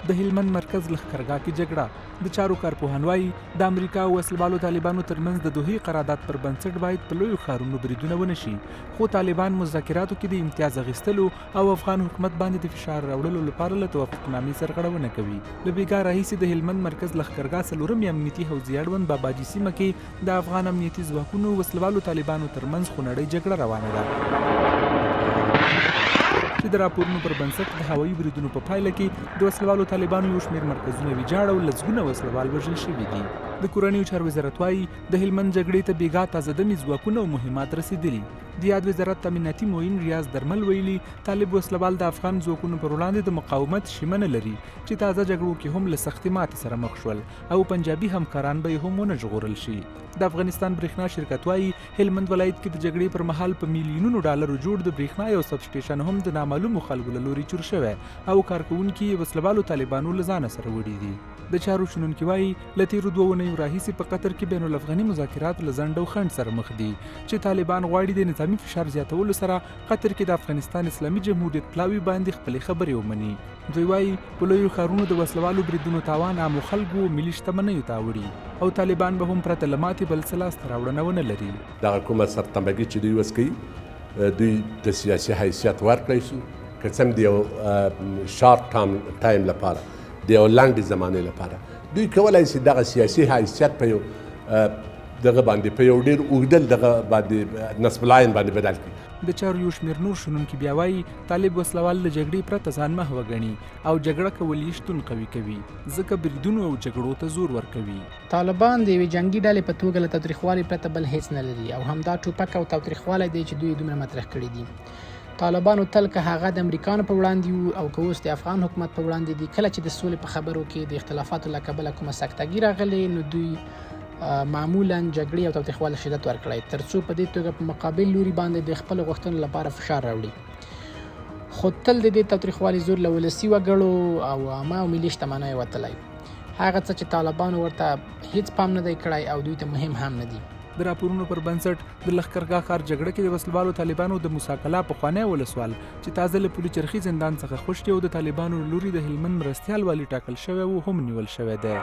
د هلمند مرکز لښکرګاه کې جګړه د چارو کارپوهان وایي د امریکا او وسلوالو طالبانو ترمنځ د دوحې قرارداد پر بنسټ باید په لویو ښارونو بریدونه ونه شي، خو طالبان مذاکراتو کې د امتیاز اخیستلو او افغان حکومت باندې د فشار راوړلو لپاره له توافقنامې سرغړونه کوي. له بیګا راهیسې د هلمند مرکز لښکرګاه څلورمې امنیتي حوزې اړوند باباجي سیمه کې د افغان امنیتي ځواکونو وسلوالو طالبانو ترمنځ خونړۍ جګړه روانه ده چې د راپورونو پر بنسټ د هوایي بریدونو په پایله کې د وسلوالو طالبانو یو شمېر مرکزونه ویجاړ او لسګونه وسلوال وژل شوي دي. د کورنیو چارو وزارت وایي د هلمند جګړې ته بیګا تازه دمي ځواکونه او مهمات رسېدلي. د یاد وزارت امنیتي معین ریاض درمل ویلي طالب وسلوال د افغان ځواکونو پر وړاندې د مقاومت ژمنه لري چې تازه جګړو کې هم له سختې ماتې سره مخ شول او پنجابي همکاران به یې هم ونه ژغورل شي. د افغانستان برېښنا شرکت وایي هلمند ولایت کې د جګړې پر مهال په میلیونونو ډالرو جوړ د برېښنا یو سب سټیشن هم د نامعلومو خلکو له لوري چور شوی او کارکوونکي یې وسلوالو طالبانو له ځانه سره وړي دي. د چارو شنونکي وایي له تېرو 2 اونیو راهیسې په قطر کې بین الافغاني مذاکرات له ځنډ او خنډ سره مخ دي چې طالبان غواړي د نظامي فشار زیاتولو سره قطر کې د افغانستان اسلامي جمهوریت پلاوي باندې خپلې خبرې ومني. دوی وایي په لویو ښارونو د وسلوالو بریدونو تاوان عامو خلکو ملي شتمنیو ته وړي او طالبان به هم پرته له ماتې بل څه لاسته راوړنه ونه لري. دغه کومه سرتمبګي چې دوی اوس کوي دوی د سیاسي حیثیت ورکړی شو که څه هم د یو شارټ ټایم لپاره د یو لنډې زمانې لپاره دوی کولی شي دغه سیاسي حیثیت په یو دغه باندې په یو ډېر اوږدل دغه باندې نصب العین باندې بدل کړي. د چارو یو شمېر نور شنونکي بیا وایي طالب وسلوال له جګړې پرته ځان محوه ګڼي او جګړه کول یې شتون قوي کوي ځکه بریدونو او جګړو ته زور ورکوي. طالبان د یوې جنګي ډلې په توګه له تاوتریخوالي پرته بل هیڅ نه لري او همدا ټوپک او تاوتریخوالی دی چې دوی دومره مطرح کړي دي. طالبانو تل که هغه د امریکانو په وړاندې او که اوس د افغان حکومت په وړاندې دي کله چې د سولې په خبرو کې د اختلافاتو له کبله کومه سکتګي راغلې نو دوی معمولا جګړې او تاوتریخوالي شدت ورکړی تر څو په دې توګه په مقابل لوري باندې د خپلو غوښتنو لپاره فشار راوړي. خو تل د دې تاوتریخوالي زور له ولسي وګړو او عامه او ملي شتمنیو وتلی. هغه څه چې طالبانو ورته هیڅ پام نه دی کړی او دوی ته مهم هم نه دي. د راپورونو پر بنسټ د لښکرګاه ښار جګړه کې د وسلوالو طالبانو د موسی کلا پخوانی ولسوال چې تازه له پولي چرخي زندان څخه خوشي او د طالبانو له لوري د هلمند مرستیال والي ټاکل شوی و هم نیول شوی دی.